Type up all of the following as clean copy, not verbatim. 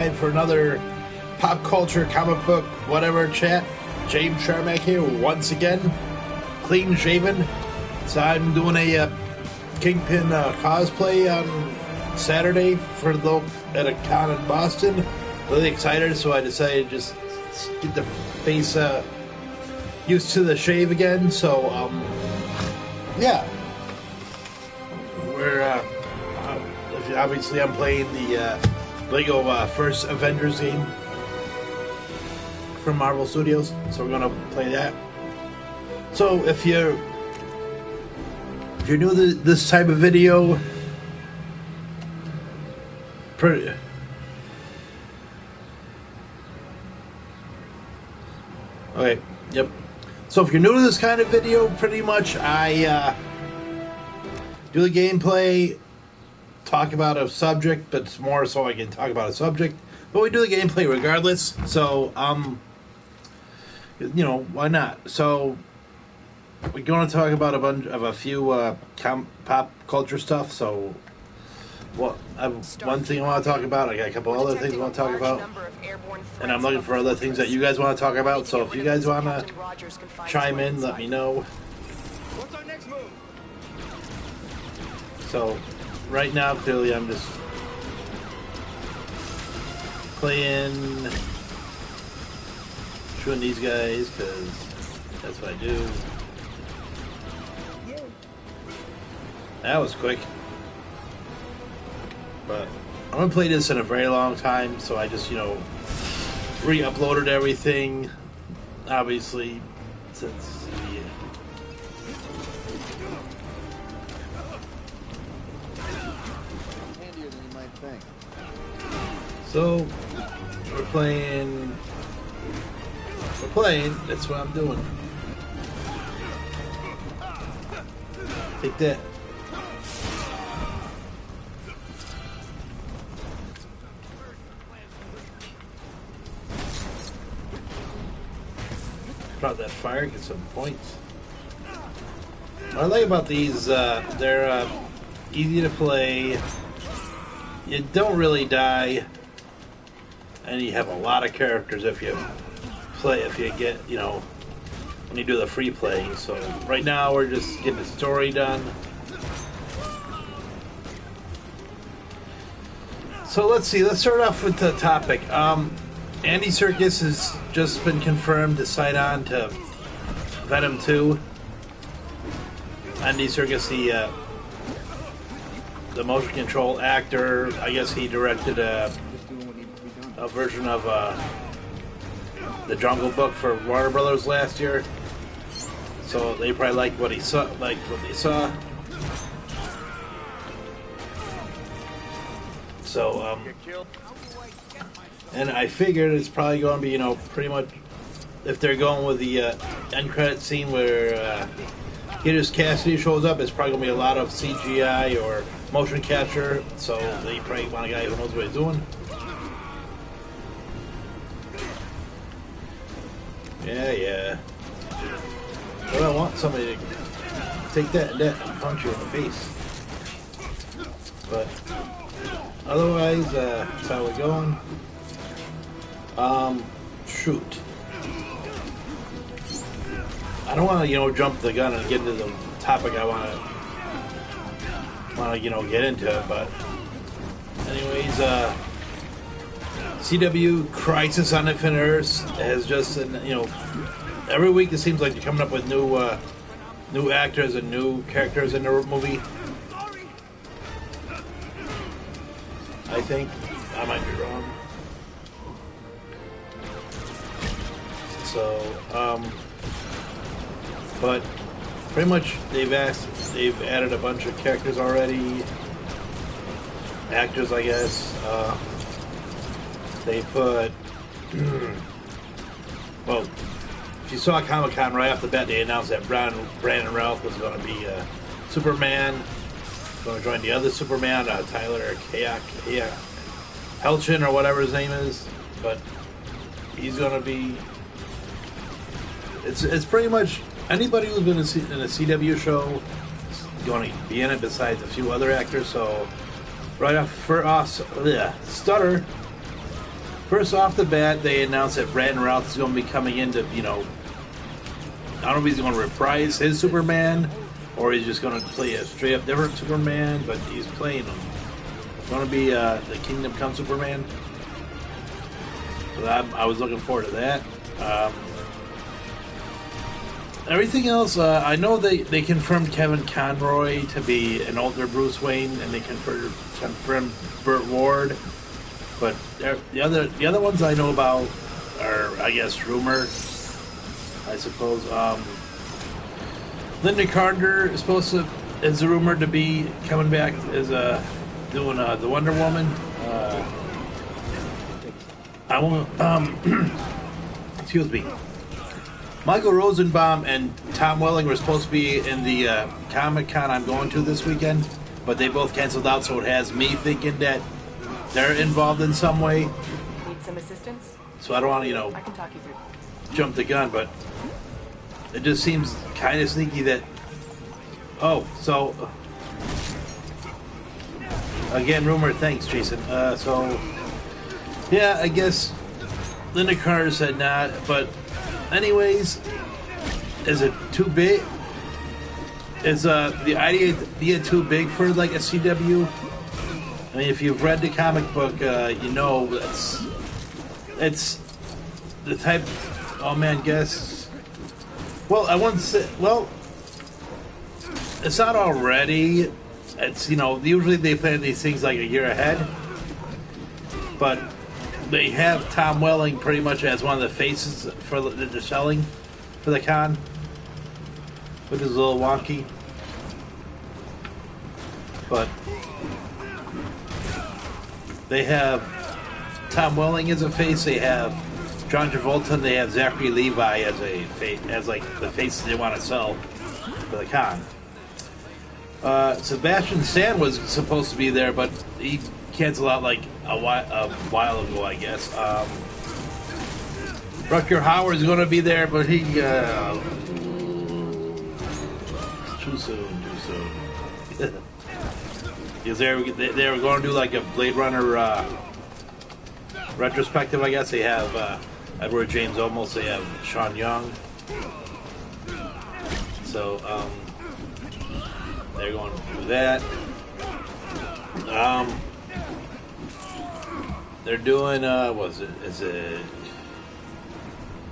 For another pop culture, comic book, whatever chat. James Sharmack here once again, clean shaven. So I'm doing a Kingpin cosplay on Saturday at a con in Boston. Really excited, so I decided to just get the face used to the shave again. So yeah, we're obviously I'm playing the Lego first Avengers game from Marvel Studios, so we're gonna play that. So if you're new to this type of video, okay, yep. So if you're new to this kind of video, pretty much I do the gameplay, talk about a subject, but it's more so I can talk about a subject. But we do the gameplay regardless. So you know, why not? So we're going to talk about a few pop culture stuff. So one thing I want to talk about. I got a couple other things I want to talk about, and I'm looking for other things that you guys want to talk about. So if you guys want to chime in, let me know. What's our next move? So right now, clearly, I'm just playing, shooting these guys because that's what I do. That was quick. But I'm gonna play this in a very long time, so I just, you know, re-uploaded everything. Obviously, since so we're playing, that's what I'm doing. Take that. Drop that fire, get some points. What I like about these, they're easy to play. You don't really die. And you have a lot of characters if you get, you know, when you do the free play. So right now we're just getting the story done. So let's see, let's start off with the topic. Andy Serkis has just been confirmed to sign on to Venom 2. Andy Serkis, the motion control actor, I guess he directed a version of the Jungle Book for Warner Brothers last year, so they probably liked what they saw. So and I figured it's probably going to be, you know, pretty much, if they're going with the end credit scene where Cletus Cassidy shows up, it's probably going to be a lot of CGI or motion capture. So they probably want a guy who knows what he's doing. Yeah. But I want somebody to take that and punch you in the face. But otherwise, that's how we're going. Shoot. I don't want to, you know, jump the gun and get into the topic I want to, you know, get into. But anyways, CW Crisis on Infinite Earths has just, you know, every week it seems like they're coming up with new actors and new characters in the movie. I think I might be wrong. So, but pretty much they've added a bunch of characters already, actors, I guess. They put, well, if you saw Comic-Con right off the bat, they announced that Brandon Routh was going to be Superman, going to join the other Superman, Tyler Hoechlin or whatever his name is, but he's going to be, it's pretty much anybody who's been in a CW show is going to be in it besides a few other actors. So right off for us, stutter. First off the bat, they announced that Brandon Routh is going to be coming in to, I don't know if he's going to reprise his Superman or he's just going to play a straight up different Superman, but he's playing him. It's going to be the Kingdom Come Superman. So I was looking forward to that. Everything else, I know they confirmed Kevin Conroy to be an older Bruce Wayne, and they confirmed Burt Ward. But the other ones I know about are, I guess, rumor. I suppose Linda Carter is rumored to be coming back as doing the Wonder Woman. I won't. Excuse me. Michael Rosenbaum and Tom Welling were supposed to be in the Comic-Con I'm going to this weekend, but they both canceled out, so it has me thinking that they're involved in some way. Need some assistance? So I don't want to, I can talk you through. jump the gun, but it just seems kind of sneaky that... Oh, so... Again, rumor, thanks, Jason. Yeah, I guess Linda Carter said not, but anyways, is it too big? Is the idea too big for like a CW? I mean, if you've read the comic book, you know it's the type. Oh man, guess. Well, I wouldn't say. Well, it's not already. It's usually they plan these things like a year ahead, but they have Tom Welling pretty much as one of the faces for that they're selling for the con, which is a little wonky, but they have Tom Welling as a face. They have John Travolta. And they have Zachary Levi as a face, as like the faces they want to sell for the con. Sebastian Stan was supposed to be there, but he canceled out like a while ago, I guess. Rutger Hauer is going to be there, but he too soon. Because they were going to do like a Blade Runner retrospective, I guess. They have Edward James Olmos. They have Sean Young. So they're going to do that. They're doing is it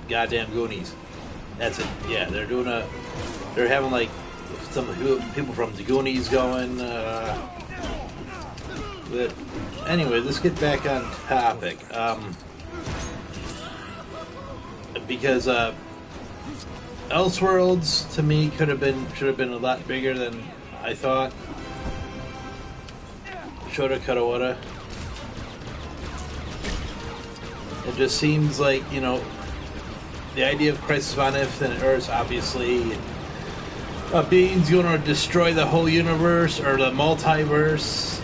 goddamn Goonies? That's it. Yeah, they're having like some people from the Goonies going. But anyway, let's get back on topic. Because Elseworlds to me should have been a lot bigger than I thought. Shoulda, coulda, woulda. It just seems like, the idea of Crisis on Infinite Earths, obviously, being's going to destroy the whole universe, or the multiverse,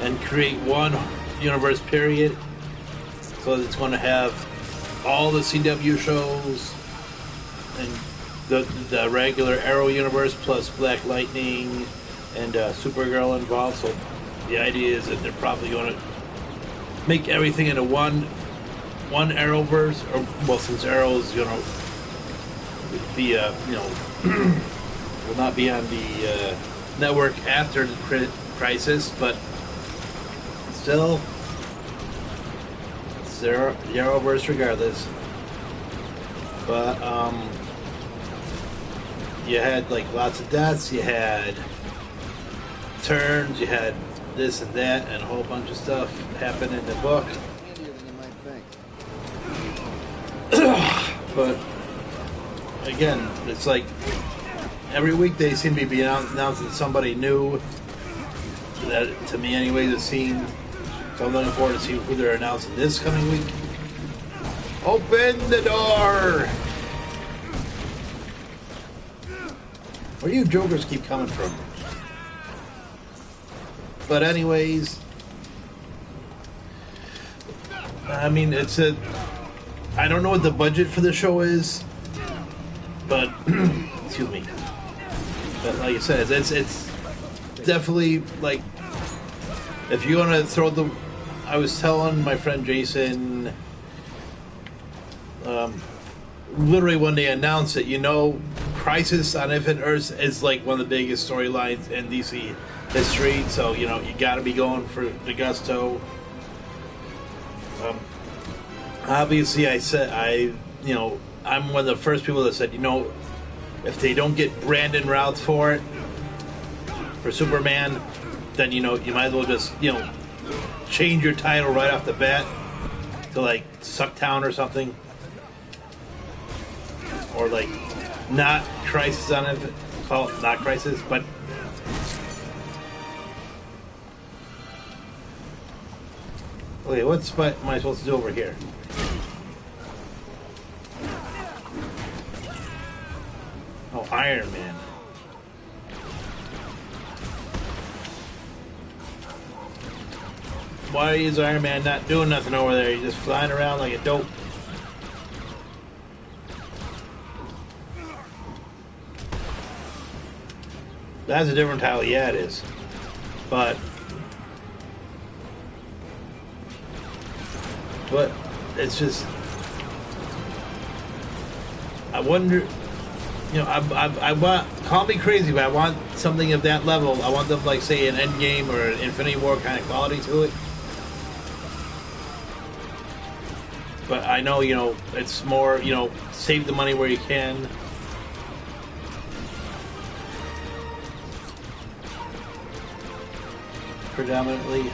and create one universe, period. So it's going to have all the CW shows, and the regular Arrow universe, plus Black Lightning, and Supergirl involved. So the idea is that they're probably going to make everything into one Arrowverse, or since Arrow is going to be will not be on the network after the Crisis, but still it's the Arrowverse regardless. But you had like lots of deaths, you had turns, you had this and that, and a whole bunch of stuff happened in the book. But again, it's like every week they seem to be announcing somebody new. That, to me, anyways, it seemed. So I'm looking forward to see who they're announcing this coming week. Open the door! Where do you jokers keep coming from? But anyways, I mean, I don't know what the budget for the show is, but excuse me. But like I said, it's definitely like if you want to throw I was telling my friend Jason, literally when they announced it, Crisis on Infinite Earths is like one of the biggest storylines in DC history. So you got to be going for the gusto. Obviously, I'm one of the first people that said, if they don't get Brandon Routh for Superman, then you might as well just change your title right off the bat to like Sucktown or something, or like not Crisis on it, call it not Crisis, but okay, what am I supposed to do over here? Oh, Iron Man. Why is Iron Man not doing nothing over there? He's just flying around like a dope. That's a different title. Yeah, it is. But it's just, I wonder. I want, call me crazy, but I want something of that level. I want them like say an Endgame or an Infinity War kind of quality to it. But I know, it's more, save the money where you can. Predominantly.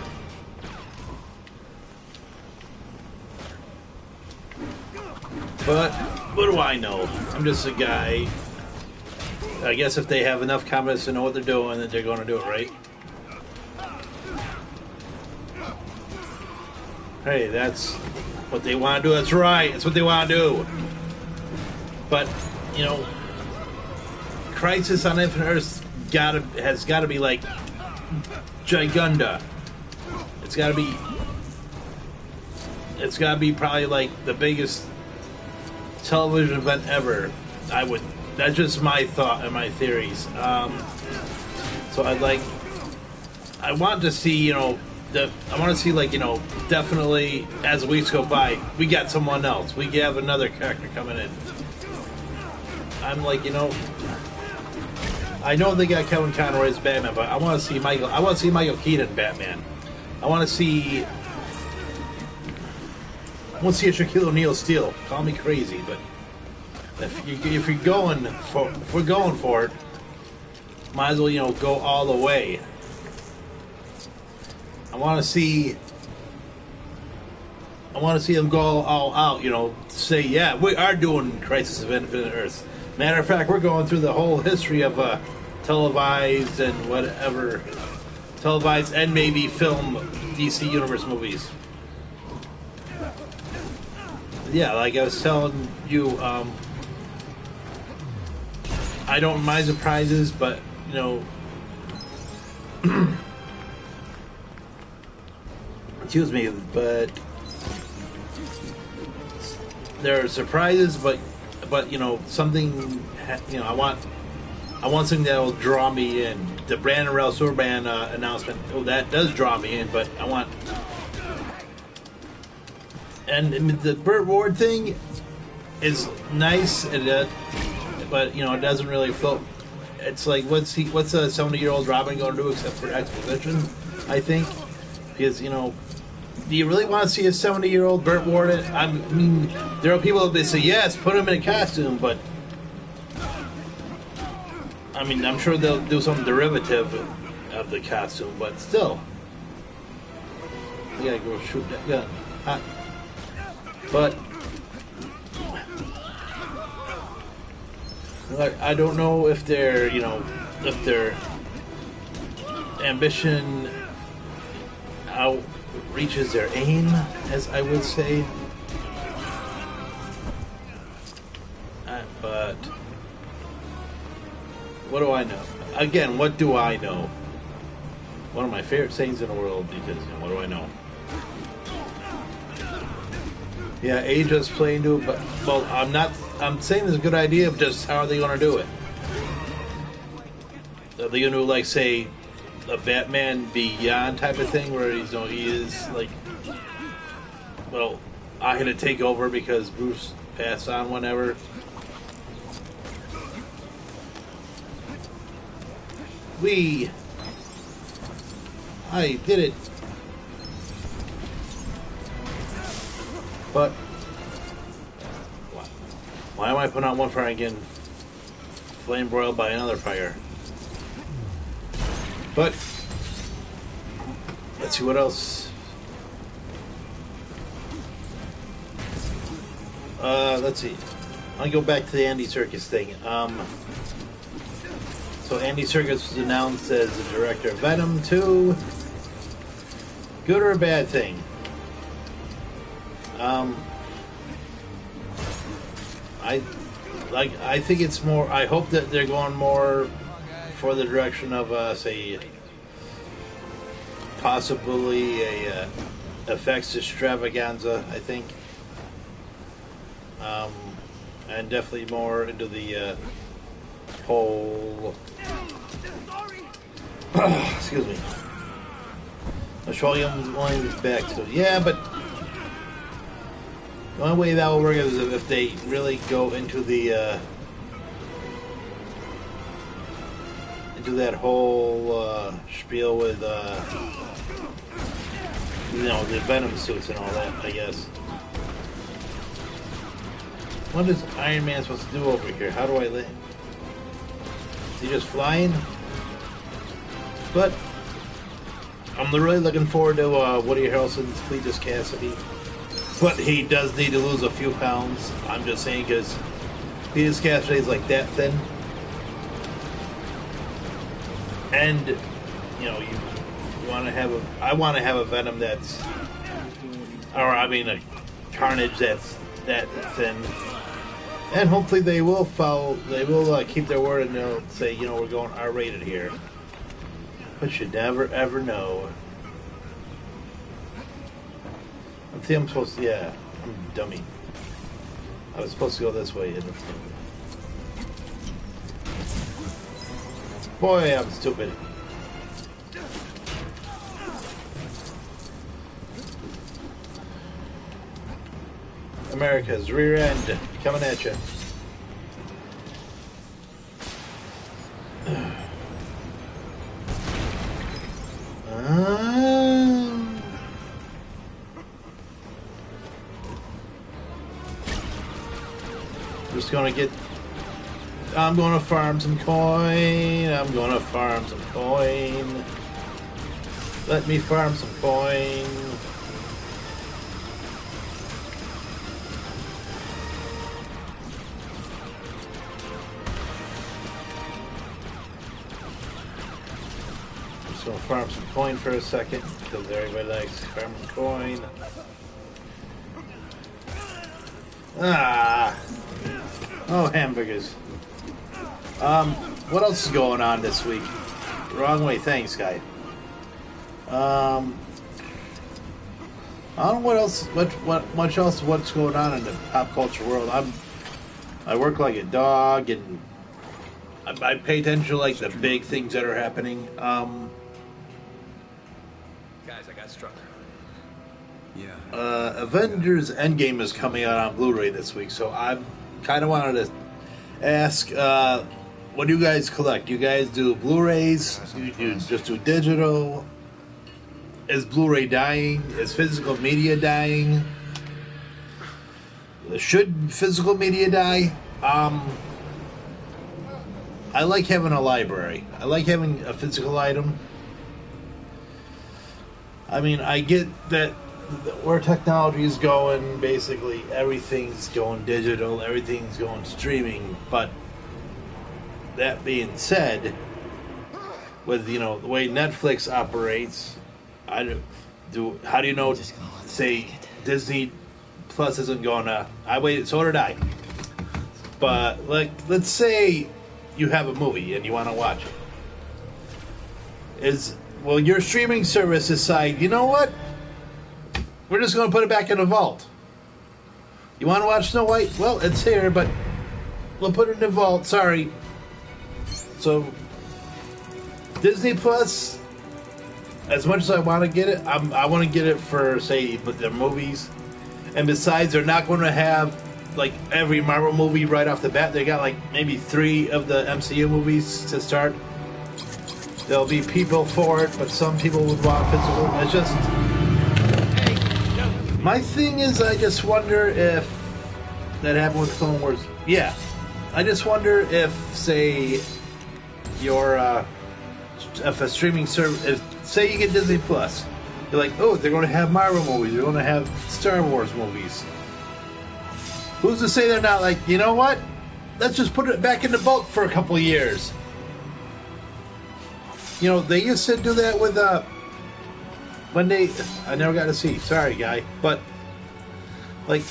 But what do I know? I'm just a guy. I guess if they have enough confidence to know what they're doing, then they're going to do it right. Hey, that's what they want to do. That's right. That's what they want to do. But, Crisis on Infinite Earths has got to be like Gigunda. It's got to be probably like the biggest television event ever. That's just my thought and my theories. So I want to see, definitely as the weeks go by, we got someone else. We have another character coming in. I'm like, I know they got Kevin Conroy as Batman, but I want to see Michael Keaton Batman. I want to see a Shaquille O'Neal steal. Call me crazy, but if we're going for it, might as well go all the way. I want to see them go all out. Say, yeah, we are doing Crisis of Infinite Earths. Matter of fact, we're going through the whole history of televised and whatever, televised and maybe film DC Universe movies. Yeah, like I was telling you, I don't mind surprises, but excuse me, but there are surprises, but something, I want something that will draw me in. The Brandon Routh Superman announcement, that does draw me in, but I want. And the Burt Ward thing is nice, but it doesn't really float. It's like, what's a 70-year-old Robin going to do except for exposition? I think, because do you really want to see a 70-year-old Burt Ward? I mean, there are people that say yes, put him in a costume, but I mean, I'm sure they'll do some derivative of the costume, but still, you gotta go shoot that gun. Hot. But I don't know if their ambition outreaches their aim, as I would say. But what do I know? Again, what do I know? One of my favorite sayings in the world, because what do I know? Yeah, age is playing to it, but I'm saying it's a good idea, but just how are they going to do it? Are they going to do, like, say, a Batman Beyond type of thing, where he is like well, I had to take over because Bruce passed on whenever. I did it. But why am I putting out one fire again? Flame broiled by another fire. But let's see what else. Let's see. I'll go back to the Andy Serkis thing. So Andy Serkis was announced as the director of Venom 2. Good or a bad thing? I think it's more. I hope that they're going more for the direction of say possibly a effects extravaganza. I think, and definitely more into the whole. Excuse me. Australian line is back to yeah, but the only way that will work is if they really go into the into that whole spiel with you know, the Venom suits and all that. I guess. What is Iron Man supposed to do over here? How do I land? Is he just flying? But I'm really looking forward to Woody Harrelson's Cletus Cassidy. But he does need to lose a few pounds. I'm just saying because Cletus Cassidy is like that thin. And, you know, you want to have a... I want to have a Venom that's... Or, I mean, a Carnage that's that thin. And hopefully they will follow... They will keep their word and they'll say, you know, we're going R-rated here. But you never, ever know. I think I'm supposed to... Yeah, I'm a dummy. I was supposed to go this way. Boy, I'm stupid. America's rear end coming at you. Just gonna get. I'm gonna farm some coin. I'm gonna farm some coin. Let me farm some coin. Just gonna farm some coin for a second because everybody likes farming coin. Ah. Oh, hamburgers. What else is going on this week? Wrong way, thanks, guy. I don't know what else, what's going on in the pop culture world. I work like a dog, and I pay attention to like the big things that are happening. Guys, I got struck. Yeah. Avengers Endgame is coming out on Blu-ray this week, so I kind of wanted to ask, what do you guys collect? Do you guys do Blu-rays? Do you just do digital? Is Blu-ray dying? Is physical media dying? Should physical media die? I like having a library. I like having a physical item. I mean, I get that where technology is going, basically everything's going digital, everything's going streaming. But that being said, with the way Netflix operates, how do you know? Say Disney Plus isn't going to. I waited, so did I. But let's say you have a movie and you want to watch it. Will your streaming service decide, you know what? We're just going to put it back in the vault. You want to watch Snow White? Well, it's here, but we'll put it in the vault. Sorry. So, Disney Plus, as much as I want to get it, I want to get it for, say, the movies. And besides, they're not going to have like every Marvel movie right off the bat. They got like maybe 3 of the MCU movies to start. There'll be people for it, but some people would want physical. It's just my thing is, I just wonder if that happened with Clone Wars. Yeah, I just wonder if, say, your if a streaming service, if say you get Disney Plus, you're like, oh, they're going to have Marvel movies, they're going to have Star Wars movies. Who's to say they're not like, you know what? Let's just put it back in the bulk for a couple of years. You know, they used to do that with when they, I never got to see, sorry guy, but like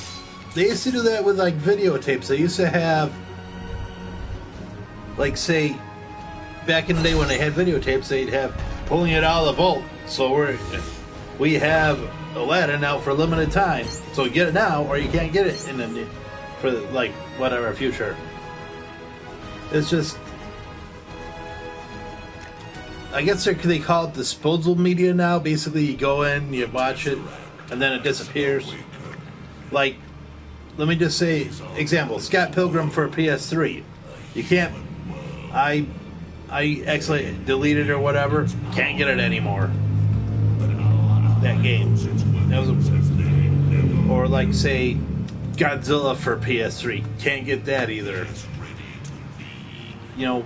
they used to do that with like videotapes. They used to have, like, say, back in the day when they had videotapes, they'd have pulling it out of the vault. So we have Aladdin out for a limited time. So get it now, or you can't get it in the for like whatever future. It's just, I guess they call it disposable media now. Basically, you go in, you watch it, and then it disappears. Like, let me just say, example, Scott Pilgrim for PS3. You can't. I actually deleted it or whatever. Can't get it anymore. That game. That was or like, say, Godzilla for PS3. Can't get that either. You know,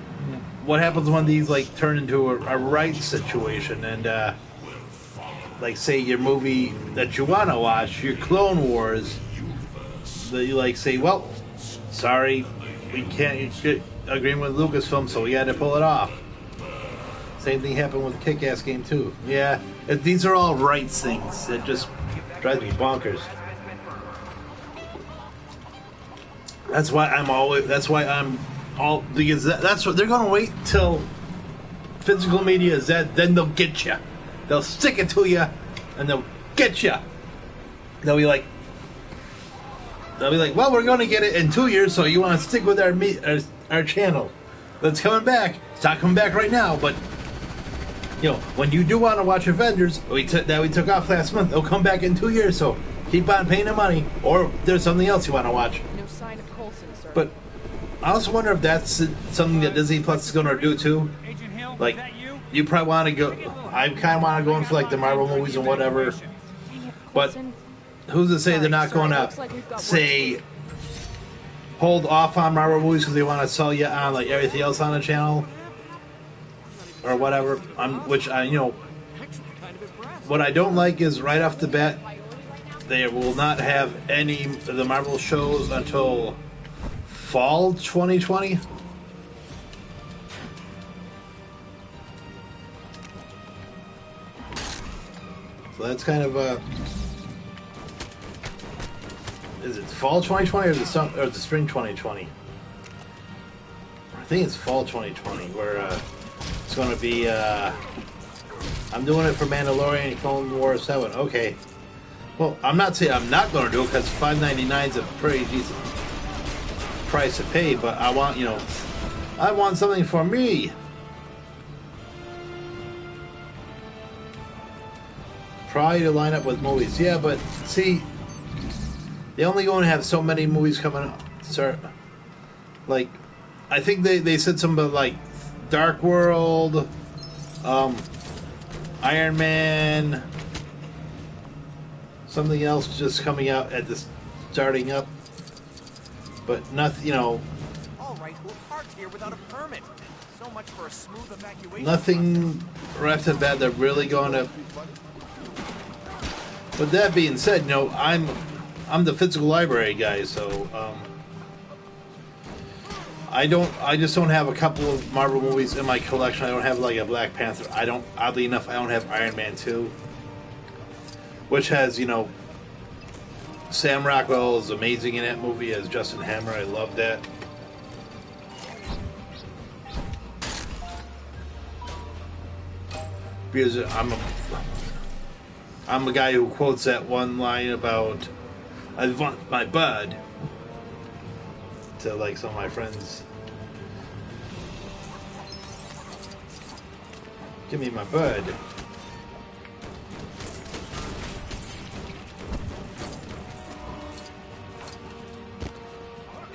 what happens when these like turn into a rights situation and like, say, your movie that you want to watch, your Clone Wars, that you like say, well, sorry, we can't get agreement with Lucasfilm, so we had to pull it off. Same thing happened with the Kick-Ass game too. Yeah, these are all rights things. It just drives me bonkers. That's why I'm all because that's what they're going to wait till physical media is dead. Then they'll get you. They'll stick it to you, and they'll get you. They'll be like, well, we're going to get it in 2 years, so you want to stick with our channel. That's coming back. It's not coming back right now, but you know, when you do want to watch Avengers, we took off last month, it'll come back in 2 years, so keep on paying the money, or there's something else you want to watch. No sign of Coulson, sir. But I also wonder if that's something that Disney Plus is going to do too. Like, you probably want to go. I kind of want to go in for like the Marvel movies and whatever. But who's to say they're not going to say hold off on Marvel movies because they want to sell you on like everything else on the channel or whatever? Which I, you know, what I don't like is right off the bat they will not have any of the Marvel shows until fall 2020. So that's kind of is it fall 2020 or the spring 2020? I think it's fall 2020 where it's going to be I'm doing it for Mandalorian and Clone Wars 7. Okay. Well, I'm not saying I'm not going to do it because $5.99 is a pretty decent price to pay, but I want, you know, I want something for me. Probably to line up with movies. Yeah, but see, they only going to have so many movies coming up. Sir, like, I think they said something about like Dark World, Iron Man, something else just coming out at this starting up, but nothing, you know. All right, we'll park here without a permit. So much for a smooth evacuation. Nothing right off the bat they're really going to. With that being said, you know, I'm the physical library guy, so I just don't have a couple of Marvel movies in my collection. I don't have like a Black Panther. Oddly enough, I don't have Iron Man 2, which has, you know, Sam Rockwell is amazing in that movie as Justin Hammer. I love that. Because I'm a guy who quotes that one line about I want my bud to like some of my friends. Give me my bud.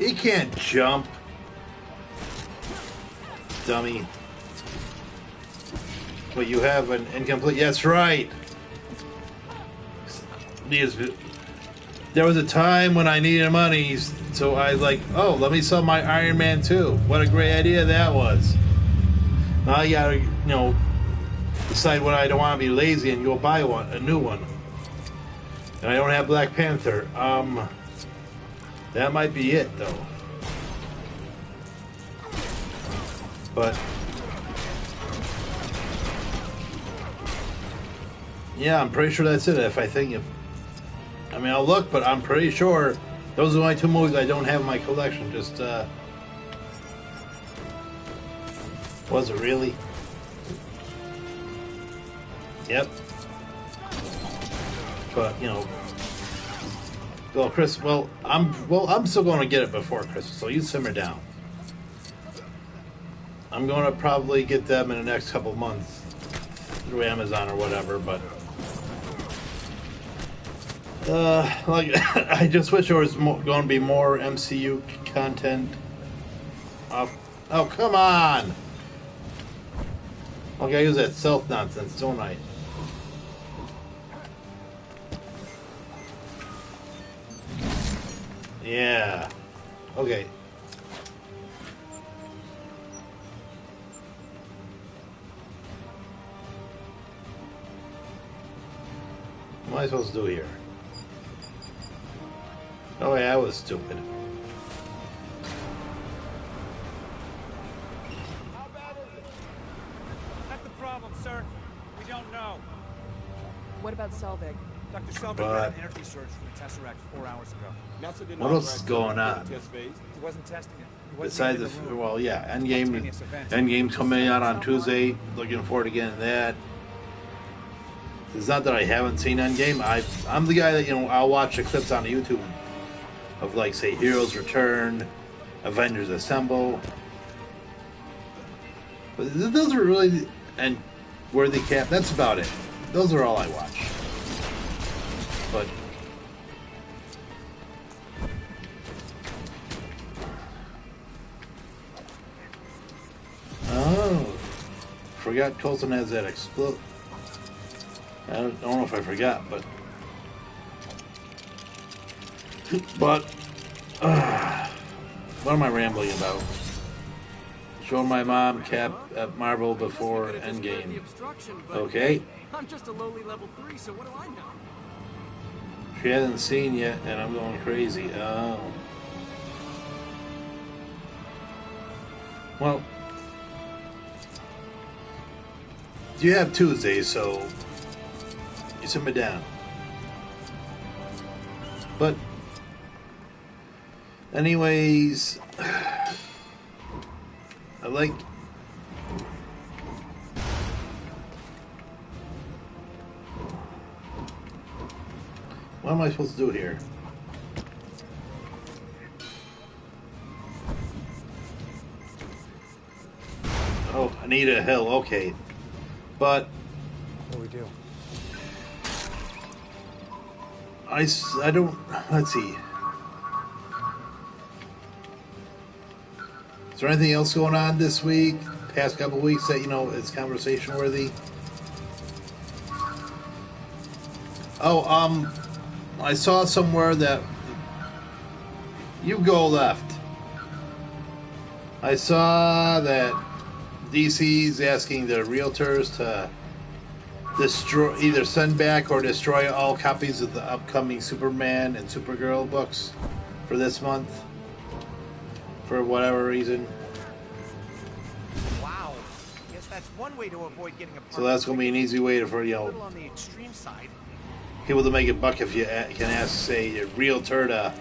He can't jump. Dummy. But you have an incomplete. That's right. There was a time when I needed money, so I was like, oh, let me sell my Iron Man 2. What a great idea that was. Now I gotta, decide when I don't want to be lazy and go buy a new one. And I don't have Black Panther. That might be it, though. But yeah, I'm pretty sure that's it. I mean, I'll look, but I'm pretty sure those are the only two movies I don't have in my collection. Just was it really? Yep. But well, Chris. I'm still going to get it before Christmas, so you simmer down. I'm going to probably get them in the next couple of months through Amazon or whatever, but I just wish there was going to be more MCU content. Oh, come on! Okay, I use that stealth nonsense, don't I? Yeah. Okay. What am I supposed to do here? Oh yeah, I was stupid. How bad is it? That's the problem, sir. We don't know. What about Selvig? Dr. Selvig But- ran an energy surge from the Tesseract 4 hours ago. What else is going on? He wasn't testing it. He wasn't Besides even the, in the room. well, yeah, Spontaneous event. Endgame's coming out on Tuesday. Looking forward to getting that. It's not that I haven't seen Endgame. I'm the guy that I'll watch the clips on YouTube of say Heroes Return, Avengers Assemble. But those are really and Worthy Cap. That's about it. Those are all I watch. But oh, forgot Coulson has that explode. I don't know if I forgot, but what am I rambling about? Showing my mom Cap at Marvel before Endgame. Okay. I'm just a lowly level 3, so what do I know? She hasn't seen yet, and I'm going crazy. Oh. Well, you have Tuesdays, so you sit me down. But, anyways, I like. What am I supposed to do here? Oh, Anita Hill, okay. But What do we do? I don't, let's see. Is there anything else going on this week, past couple of weeks that, is conversation worthy? Oh, I saw somewhere that you go left. I saw that DC's asking the realtors to either send back or destroy all copies of the upcoming Superman and Supergirl books for this month, for whatever reason. Wow. Guess that's one way to avoid getting a. So that's going to be an easy way for A little on the extreme side. people to make a buck if you can ask, say, a realtor to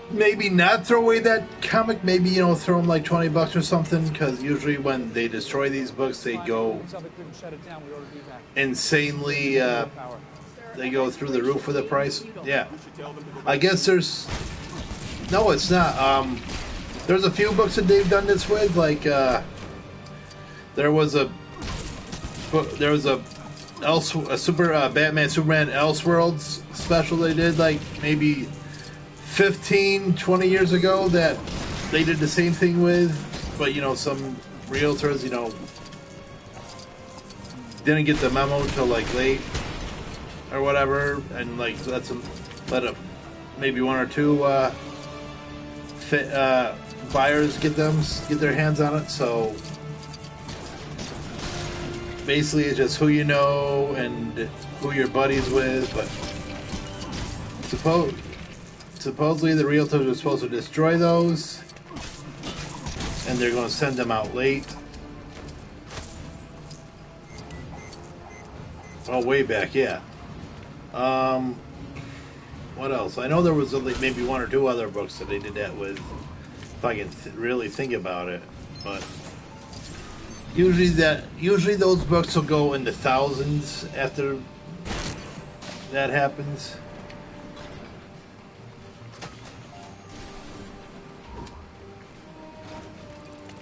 maybe not throw away that comic, maybe, throw them like $20 or something, because usually when they destroy these books, they go insanely, they go through the roof with the price. Yeah. I guess no, it's not. There's a few books that they've done this with, like, there was a Super Batman Superman Elseworlds special they did like maybe 15, 20 years ago that they did the same thing with, but you know, some realtors, you know, didn't get the memo till like late or whatever, and like let maybe one or two buyers get their hands on it. So basically, it's just who you know and who you're buddies with. But supposedly the realtors are supposed to destroy those, and they're going to send them out late. Oh, way back, yeah. What else? I know there was maybe one or two other books that they did that with, if I can really think about it. But usually those books will go in the thousands after that happens.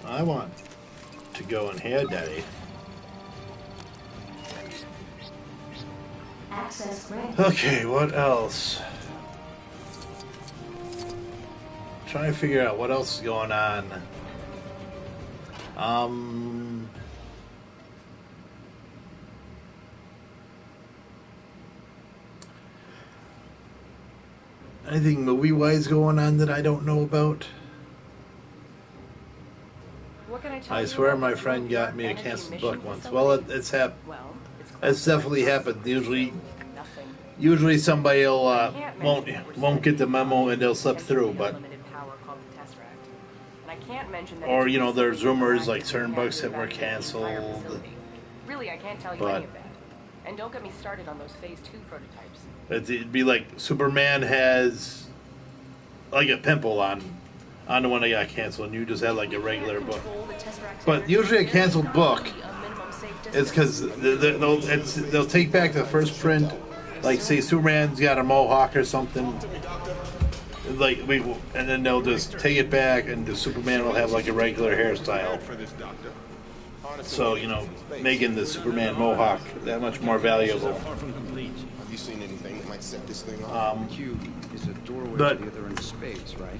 I want to go in here, Daddy. Access granted. Okay, what else? Trying to figure out what else is going on. Anything movie-wise going on that I don't know about? What can I tell I you swear about my the friend Rogue got Dark me a Energy canceled mission book once. facility? Well, it's happened. Well, It's definitely happened. nothing. Usually somebody will I can't mention that we're won't get the studying memo and they'll slip potentially through, but unlimited power called the Tesseract. And I can't mention that or it's you know, there's recently rumors interacted like with certain the books that were entire canceled. facility. Really, I can't tell you But any of that. And don't get me started on those Phase 2 prototypes. It'd be like Superman has like a pimple on the one that got canceled, and you just had like a regular book. But usually a canceled book is because they'll take back the first print, like say Superman's got a mohawk or something, and then they'll just take it back, and the Superman will have like a regular hairstyle. So you know, making the Superman mohawk that much more valuable. Have you seen anything that might set this thing off? Cube is a doorway but- to the other end of space, right?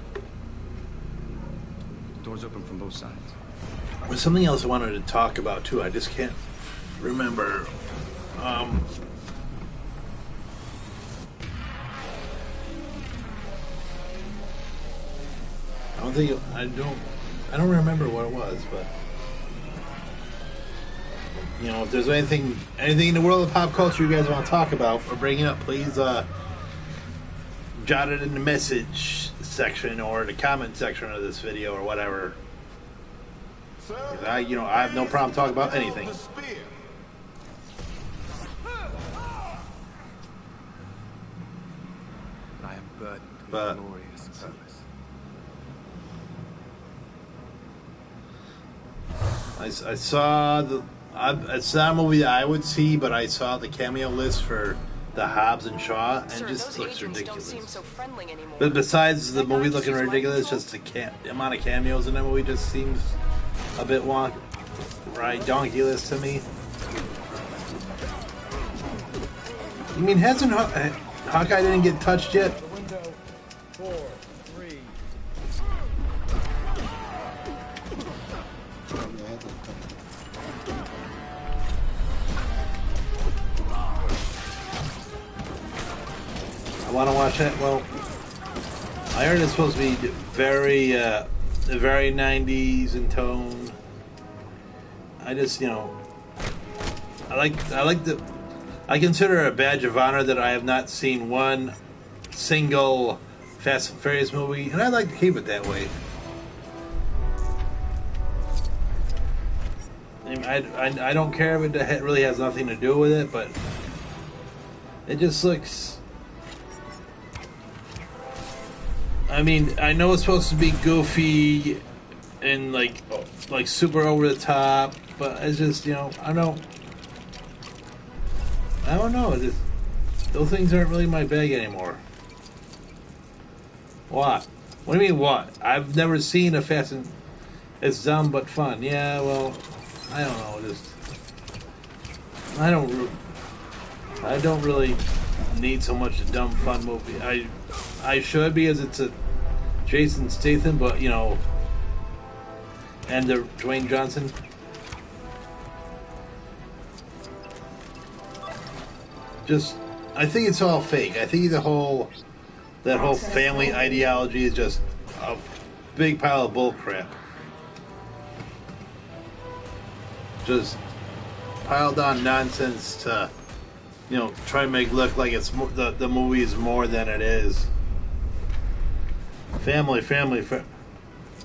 Doors open from both sides. There's something else I wanted to talk about too. I just can't remember. I don't remember what it was, but you know, if there's anything in the world of pop culture you guys want to talk about or bring up, please jot it in the message section or the comment section of this video or whatever. 'Cause I have no problem talking about anything. I am but But- glorious service. I saw it's not a movie that I would see, but I saw the cameo list for the Hobbs and Shaw, and Sir, it just those looks agents ridiculous. don't seem so friendly anymore. But besides the That guy movie just looking used ridiculous, my just the amount of cameos in that movie just seems a bit donkeyless to me. You mean hasn't Hawkeye didn't get touched yet? Window 4, 3. I want to watch that. Well, I heard it's supposed to be very 90s in tone. I just, I consider it a badge of honor that I have not seen one single Fast and Furious movie, and I'd like to keep it that way. I don't care if it really has nothing to do with it, but it just looks. I mean, I know it's supposed to be goofy and like super over the top, but it's just I don't know. Those things aren't really my bag anymore. What? What do you mean what? I've never seen a Fast and it's dumb but fun. Yeah, well, I don't know. I don't really need so much a dumb fun movie. I should because it's a Jason Statham, but you know, and the Dwayne Johnson. Just, I think it's all fake. I think that whole family ideology is just a big pile of bullcrap. Just piled on nonsense to, you know, try to make it look like it's the movie is more than it is. Family.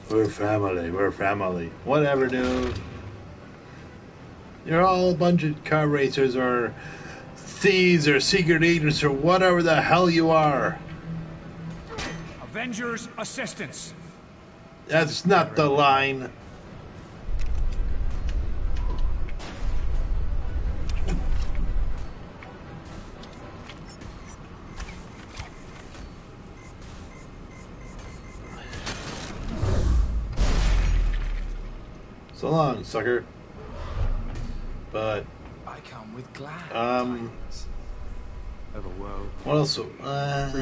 We're family. Whatever, dude. You're all a bunch of car racers or thieves or secret agents or whatever the hell you are. Avengers assistance. That's not the line. So long, sucker. But I come with glad tidings of a world what else? Free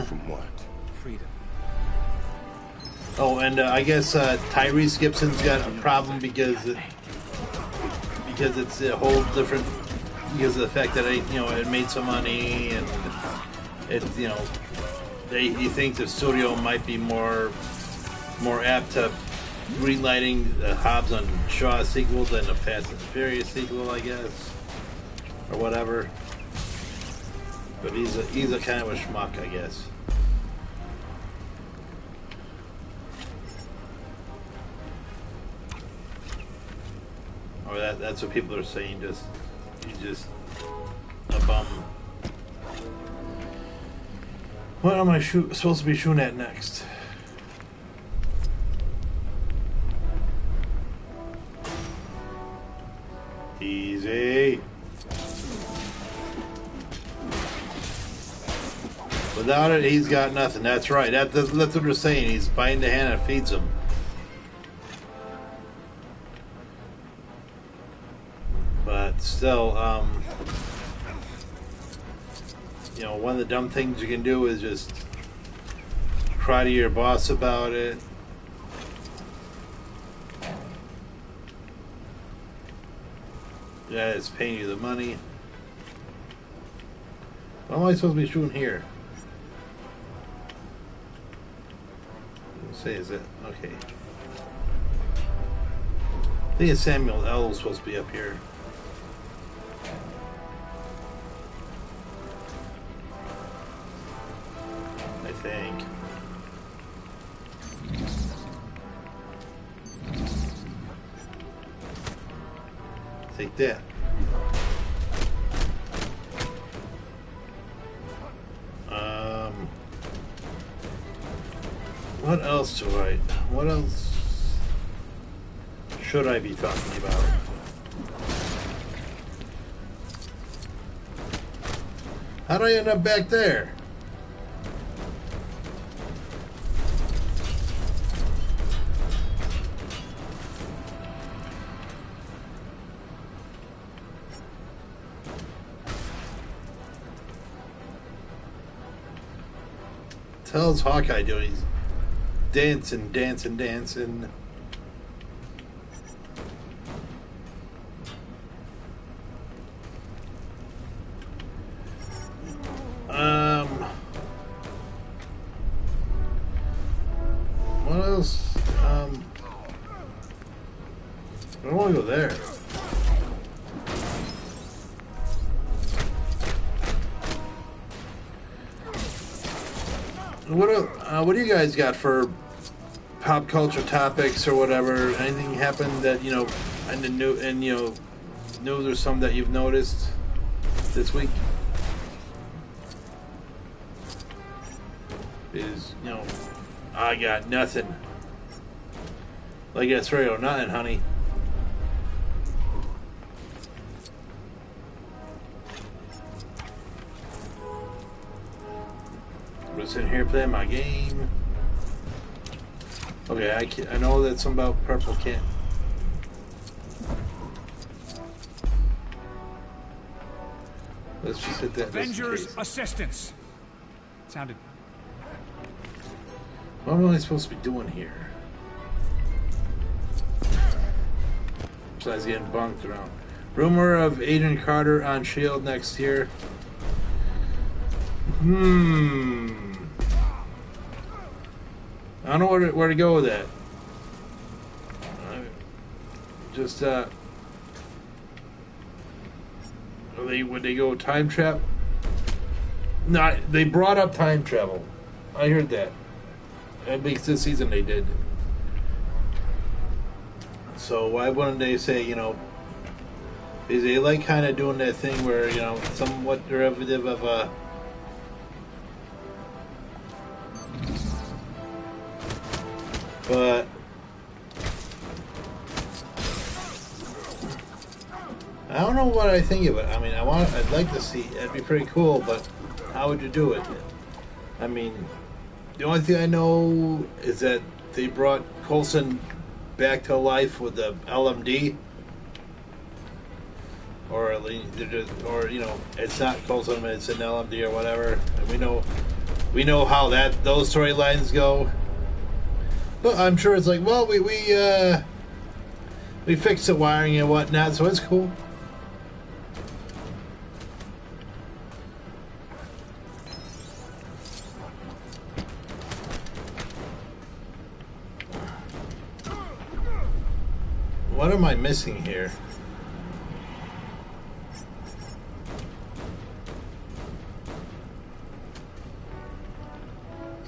from what? freedom. Oh, and I guess Tyrese Gibson's got a problem because it's a whole different, because of the fact that it made some money, and it he thinks the studio might be more apt to greenlighting the Hobbs and Shaw sequel than the Fast and Furious sequel, I guess, or whatever. But he's a kind of a schmuck, I guess. Or that's what people are saying. He's just a bum. What am I supposed to be shooting at next? Easy. Without it, he's got nothing. That's right. That's what they're saying. He's biting the hand that feeds him. But still, one of the dumb things you can do is just cry to your boss about it. Yeah, it's paying you the money. What am I supposed to be shooting here? Let's see, is it? Okay. I think it's Samuel L. supposed to be up here. I think. Take that. What else should I be talking about? How do I end up back there? What the hell is Hawkeye doing? He's dancing. What else? I don't want to go there. What do you guys got for pop culture topics or whatever? Anything happened that in the news or some that you've noticed this week? Is I got nothing. Like that's right or nothing, honey. I'm just sitting here playing my game. Okay, I know that something about purple can't. Let's just hit that. Avengers assistance. Sounded. What am I supposed to be doing here? Besides getting bunked around. Rumor of Agent Carter on S.H.I.E.L.D. next year. I don't know where to go with that. Just would they go time travel? No, they brought up time travel. I heard that. At least this season they did. So why wouldn't they say, you know, is they like kind of doing that thing where, you know, somewhat derivative of a but I don't know what I think of it. I mean, I'd like to see. It'd be pretty cool, but how would you do it? I mean, the only thing I know is that they brought Coulson back to life with the LMD, or you know, it's not Coulson, but it's an LMD or whatever. And we know how those storylines go. But I'm sure it's like, well, we fixed the wiring and whatnot, so it's cool. What am I missing here?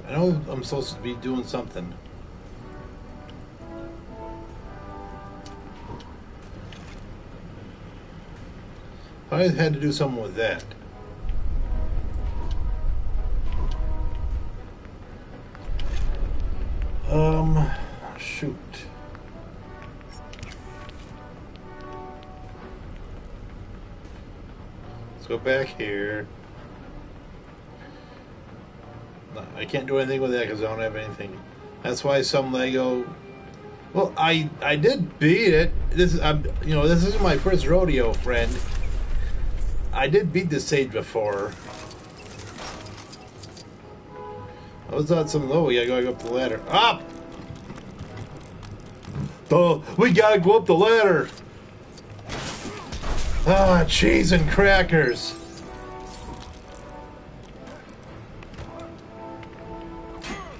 I know I'm supposed to be doing something. I had to do something with that. Shoot. Let's go back here. No, I can't do anything with that because I don't have anything. That's why some Lego. Well, I did beat it. This isn't my first rodeo, friend. I did beat this stage before. I was on some low. We gotta go up the ladder. Up! Oh, we gotta go up the ladder. Ah, cheese and crackers.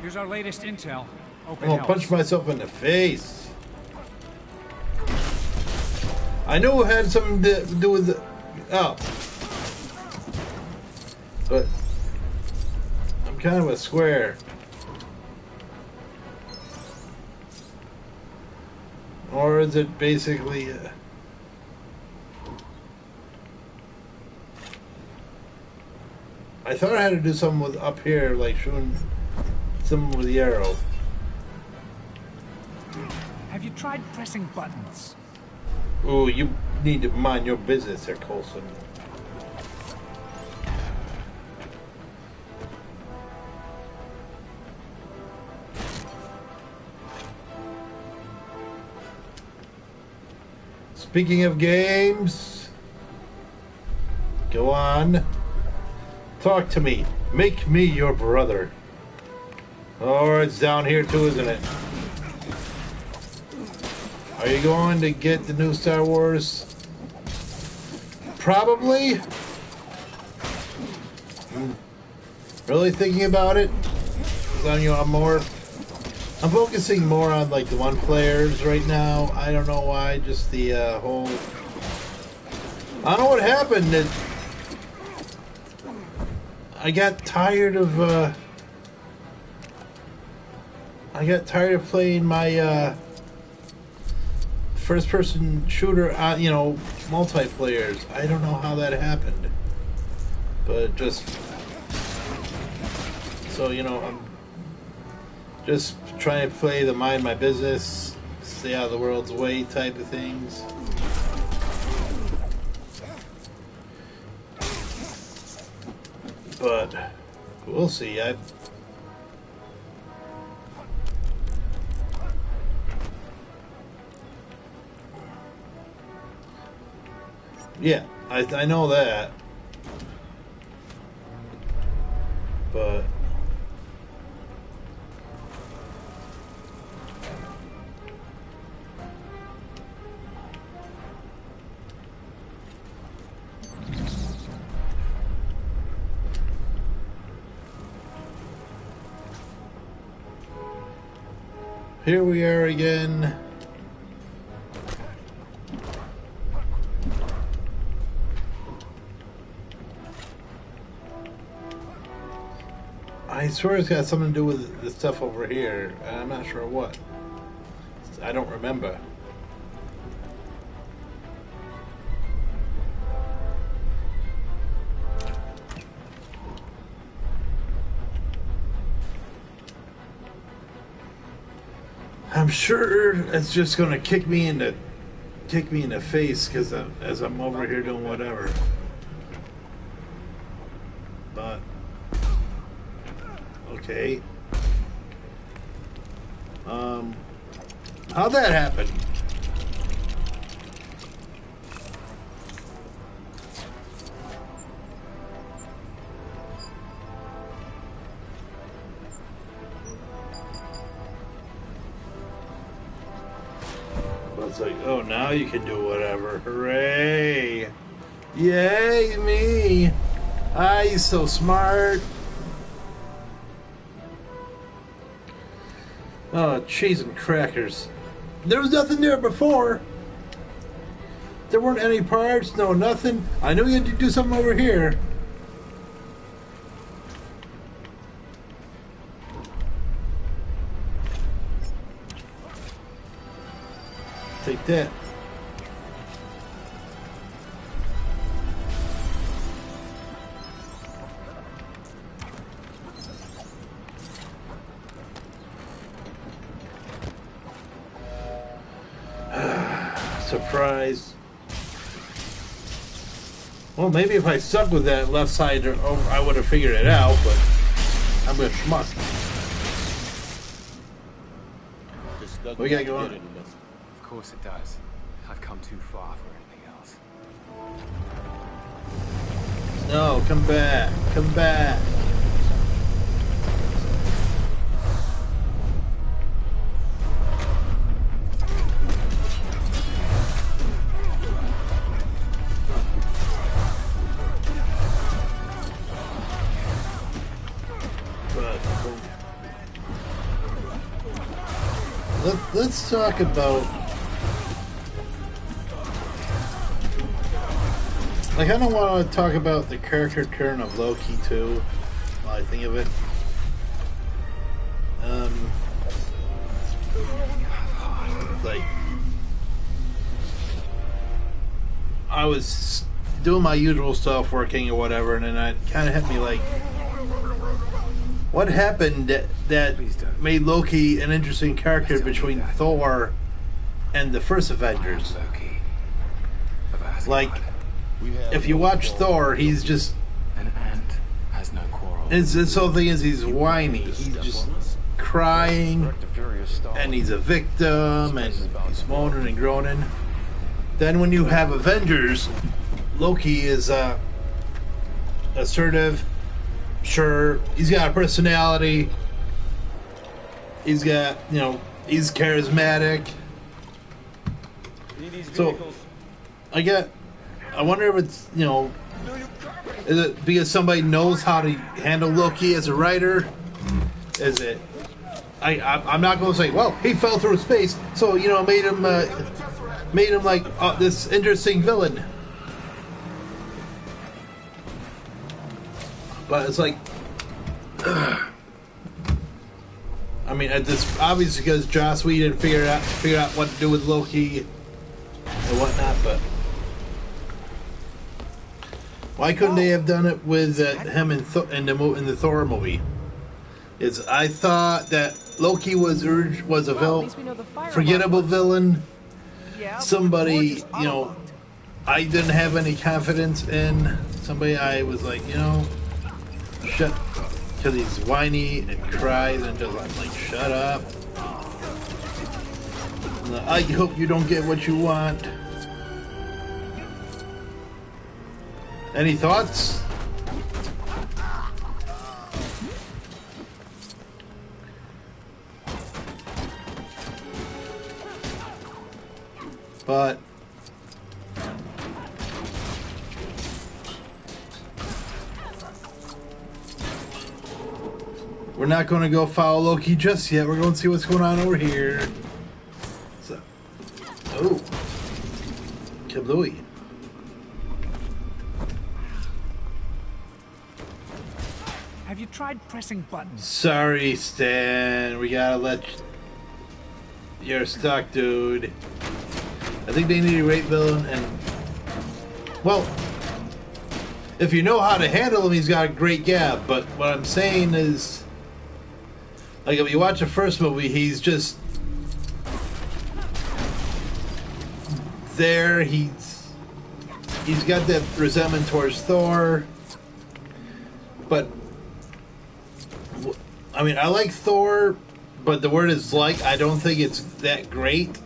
Here's our latest intel. Open I'm gonna house. punch myself in the face. I knew it had something to do with the. Oh. But I'm kind of a square. Or is it basically... I thought I had to do something with up here, like shooting something with the arrow. Have you tried pressing buttons? Ooh, you need to mind your business there, Coulson. Speaking of games, go on. Talk to me. Make me your brother. Oh, it's down here too, isn't it? Are you going to get the new Star Wars? Probably. Really thinking about it? I'm focusing more on like the one players right now. I don't know why. Just the whole. I don't know what happened. I got tired of. I got tired of playing my first-person shooter. Multiplayers. I don't know how that happened, but just so I'm just trying to play the mind my business, stay out of the world's way type of things. But we'll see. I know that. but here we are again. I swear it's got something to do with the stuff over here, and I'm not sure what. I don't remember. I'm sure it's just gonna kick me in the face because as I'm over here doing whatever. But okay. How'd that happen? It's like, oh, now you can do whatever. Hooray! Yay, me! He's so smart. Oh, cheese and crackers. There was nothing there before. There weren't any parts, no nothing. I knew you had to do something over here. Take that. Surprise. Well, maybe if I stuck with that left side, I would have figured it out, but I'm a schmuck. What we got going on? Of course it does. I've come too far for anything else. No, come back. Come back. Let's talk about, I kind of want to talk about the character turn of Loki too, while I think of it. Like, I was doing my usual stuff, working or whatever, and then it kind of hit me like, what happened that made Loki an interesting character between Thor and the first Avengers? Like, if you watch Thor, he's just... An ant has no quarrel. His whole thing is he's whiny. He's just crying, and he's a victim, and he's moaning and groaning. Then when you have Avengers, Loki is assertive. Sure, he's got a personality. He's got, he's charismatic. So, I wonder if it's, is it because somebody knows how to handle Loki as a writer? Is it? I'm not going to say, well, he fell through space, so made him like this interesting villain. But it's like, I mean, it's obvious because Joss Whedon figured out what to do with Loki and whatnot. But why couldn't they have done it with him in the Thor movie? I thought that Loki was a forgettable villain, somebody I didn't have any confidence in, somebody I was like shut, because he's whiny and cries and just like shut up. I hope you don't get what you want. Any thoughts? But we're not going to go follow Loki just yet. We're going to see what's going on over here. So, oh, Kablooey. Have you tried pressing buttons? Sorry, Stan. We gotta let you're stuck, dude. I think they need a great villain, and well, if you know how to handle him, he's got a great gab. But what I'm saying is, like, if you watch the first movie, he's just there. He's got that resentment towards Thor, but I mean, I like Thor, but the word is like. I don't think it's that great.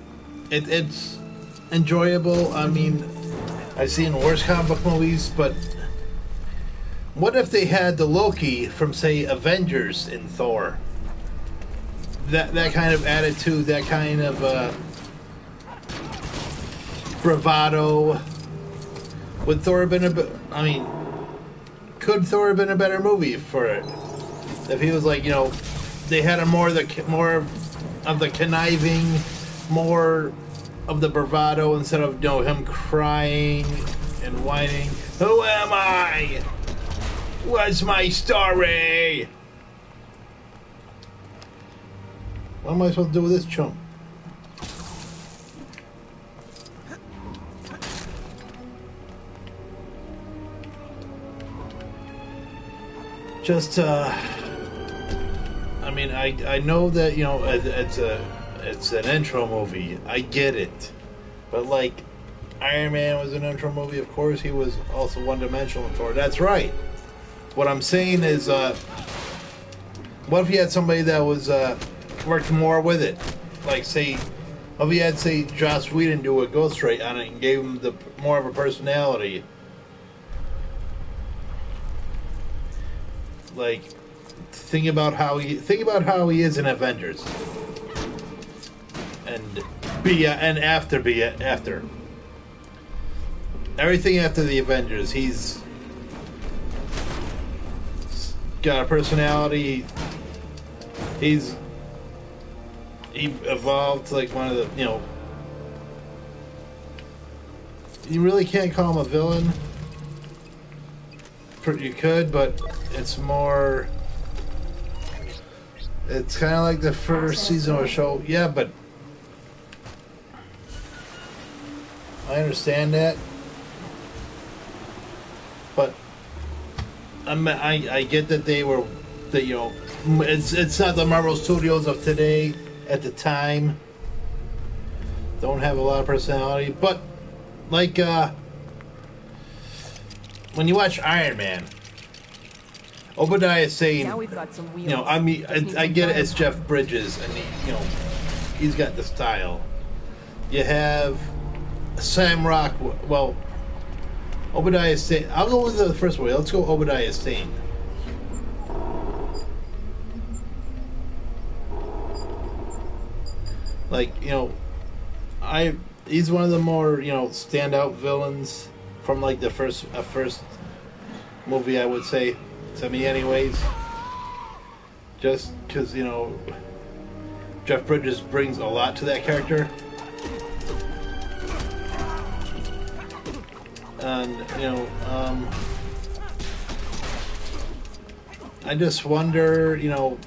It's enjoyable. I mean, I've seen worse comic book movies, but what if they had the Loki from, say, Avengers in Thor? That kind of attitude, that kind of bravado. Would Thor have been I mean, could Thor have been a better movie for it? If he was like, you know, they had a more of the conniving, more of the bravado instead of, you know, him crying and whining. Who am I? What's my story? What am I supposed to do with this chump? Just I mean, I know that, you know, it's an intro movie. I get it, but like Iron Man was an intro movie. Of course, he was also one-dimensional in Thor. That's right. What I'm saying is, what if you had somebody that was worked more with it, like say, what if you had say Joss Whedon do a Ghost Ray on it and gave him the more of a personality, like. Think about how he is in Avengers, and after everything after the Avengers, he's got a personality. He evolved to like one of the, you know. You really can't call him a villain. You could, but it's more. It's kind of like the first season of a show. Yeah, but I understand that. But I get that they were, that, you know, it's not the Marvel Studios of today. At the time, don't have a lot of personality. But like when you watch Iron Man. Obadiah Stane, Now we've got some wheels. you know, I mean, I get it, it's Jeff Bridges, and you know, he's got the style. You have Sam Rockwell. Well, Obadiah Stane. I'll go with the first one. Let's go Obadiah Stane. Like, you know, he's one of the more, you know, standout villains from like the first movie, I would say. To me, anyways, just because, you know, Jeff Bridges brings a lot to that character, and you know, I just wonder, you know,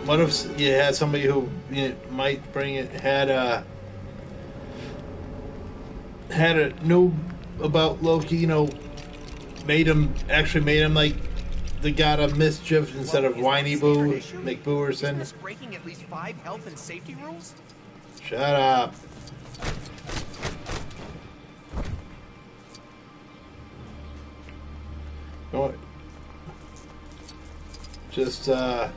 what if you had somebody who, you know, might bring it, had a knew about Loki, you know. Made him like the god of mischief instead of whiny boo McBooerson. Is breaking at least 5 health and safety rules? Shut up. Go. Just I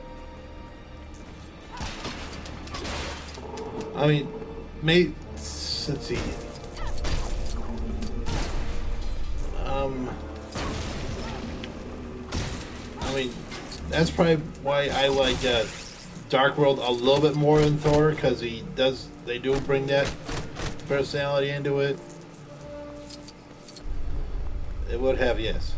mean, let's see. I mean, that's probably why I like Dark World a little bit more than Thor because they do bring that personality into it. It would have, yes.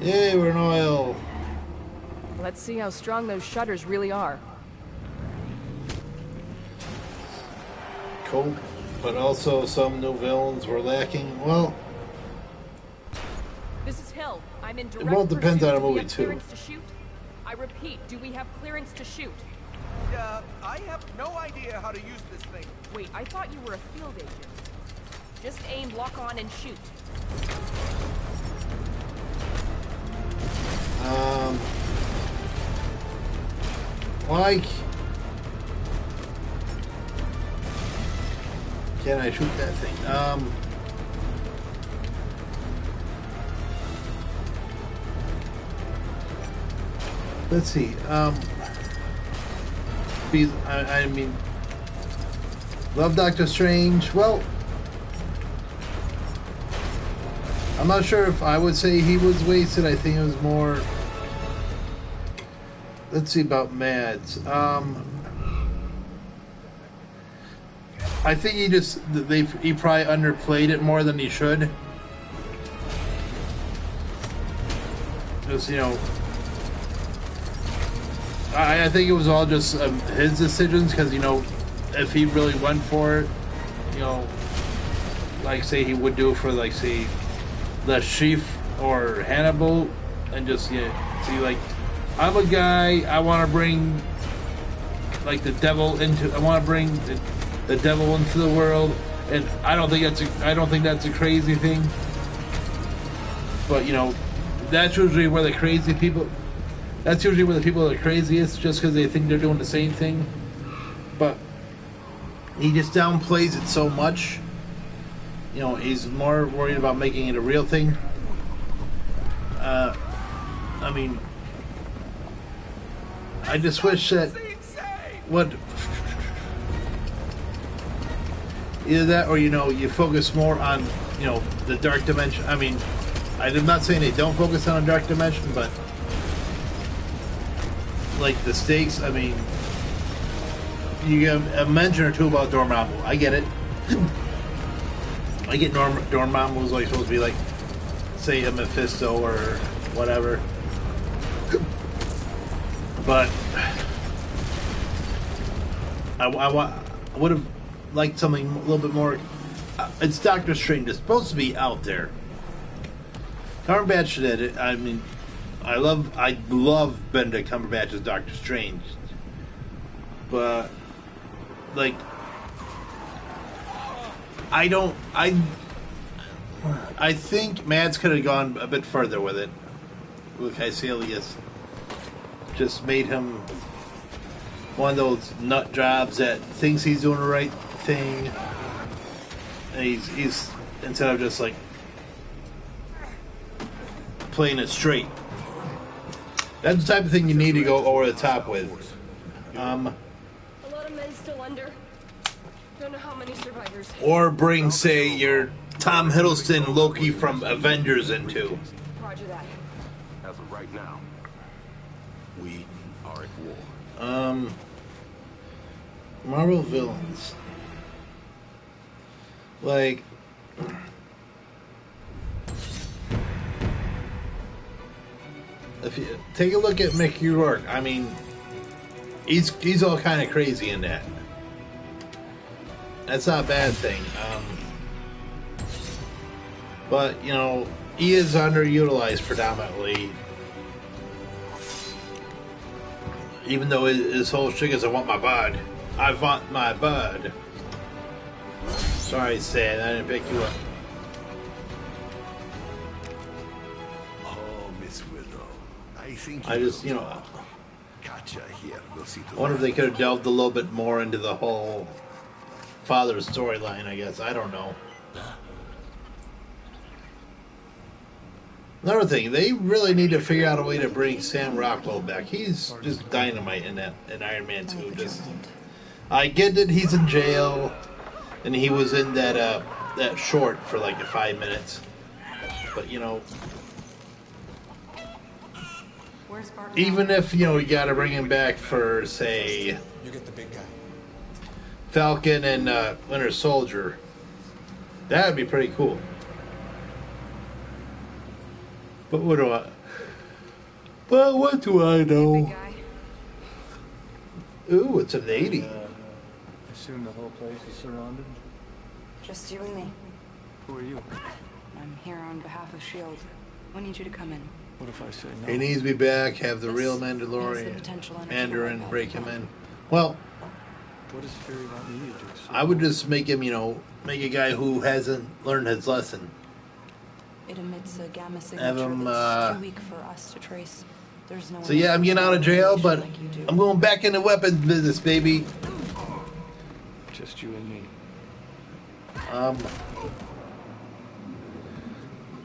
Yay, we're in oil. Let's see how strong those shutters really are. Cool. But also some new villains were lacking. Well, This is Hill. I'm in direct it both depends pursuit. on a Do we movie, have too. clearance to shoot? I repeat, do we have clearance to shoot? I have no idea how to use this thing. Wait, I thought you were a field agent. Just aim, lock on, and shoot. Like, can I shoot that thing? Let's see. I mean, love Doctor Strange. Well, I'm not sure if I would say he was wasted. I think it was more. Let's see about Mads. I think he probably underplayed it more than he should. Just, you know, I think it was all just his decisions because, you know, if he really went for it, you know, like say he would do it for like say the Chief or Hannibal, and just, you know, see, like, I'm a guy, I want to bring like the devil into, I want to bring the devil into the world, and I don't think that's a crazy thing. But, you know, that's usually where the crazy people, that's usually where the people are craziest, just because they think they're doing the same thing. But he just downplays it so much. You know, he's more worried about making it a real thing. I mean, I just wish that what either that or, you know, you focus more on, you know, the dark dimension. I mean, I'm not saying they don't focus on a dark dimension, but like the stakes. I mean, you get a mention or two about Dormammu. I get it. I get Dormammu was like supposed to be like, say, a Mephisto or whatever. But I would have liked something a little bit more. It's Doctor Strange. It's supposed to be out there. Cumberbatch did it. I mean, I love Benedict Cumberbatch as Doctor Strange, but like, I think Mads could have gone a bit further with it. With Caecilius, just made him one of those nut jobs that thinks he's doing the right thing, and he's instead of just like playing it straight. That's the type of thing you need to go over the top with. A lot of men still under. Don't know how many survivors. Or bring, say, your Tom Hiddleston Loki from Avengers into. Roger that. As of right now, we are at war. Marvel villains. Like, if you take a look at Mickey Rourke, I mean, he's all kind of crazy in that. That's not a bad thing. But, you know, he is underutilized predominantly. Even though his whole shtick is, I want my bud. I want my bud. Sorry, Sad, I didn't pick you up. Oh, Miss Willow, I think I just, you know, Katja here will see to I wonder if they that. could have delved a little bit more into the whole father storyline, I guess. I don't know. Another thing, they really need to figure out a way to bring Sam Rockwell back. He's just dynamite in Iron Man 2. Just I get that he's in jail, and he was in that that short for like 5 minutes. But you know, even if you got to bring him back for say, You get the big guy. Falcon and Winter Soldier, that would be pretty cool. But what do I? But what do I know? Ooh, it's an 80. I assume the whole place is surrounded. Just you and me. Who are you? I'm here on behalf of S.H.I.E.L.D. We need you to come in. What if I say no? He needs to be back, have the real Is the Mandalorian, potential energy Mandarin wipe out break the him plan? in. Well, What does Fury want me to do? I would just make him, make a guy who hasn't learned his lesson. It emits a gamma Have signature him, that's too weak for us to trace. There's no So yeah, I'm getting out of jail, but like you do. I'm going back into weapons business, baby. Just you and me.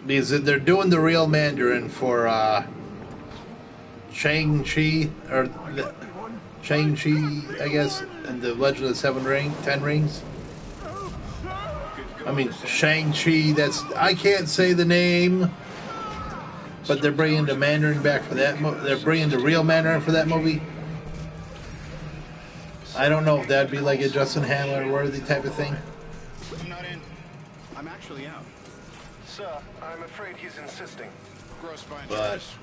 Because they're doing the real Mandarin for Shang-Chi, or Shang-Chi, I guess, and the Legend of the Ten Rings. I mean, Shang-Chi, I can't say the name, but they're bringing the Mandarin back for that. They're bringing the real Mandarin for that movie. I don't know if that'd be like a Justin Hamler worthy type of thing. I'm not in. I'm actually out. Sir, I'm afraid he's insisting. Gross fine But Levels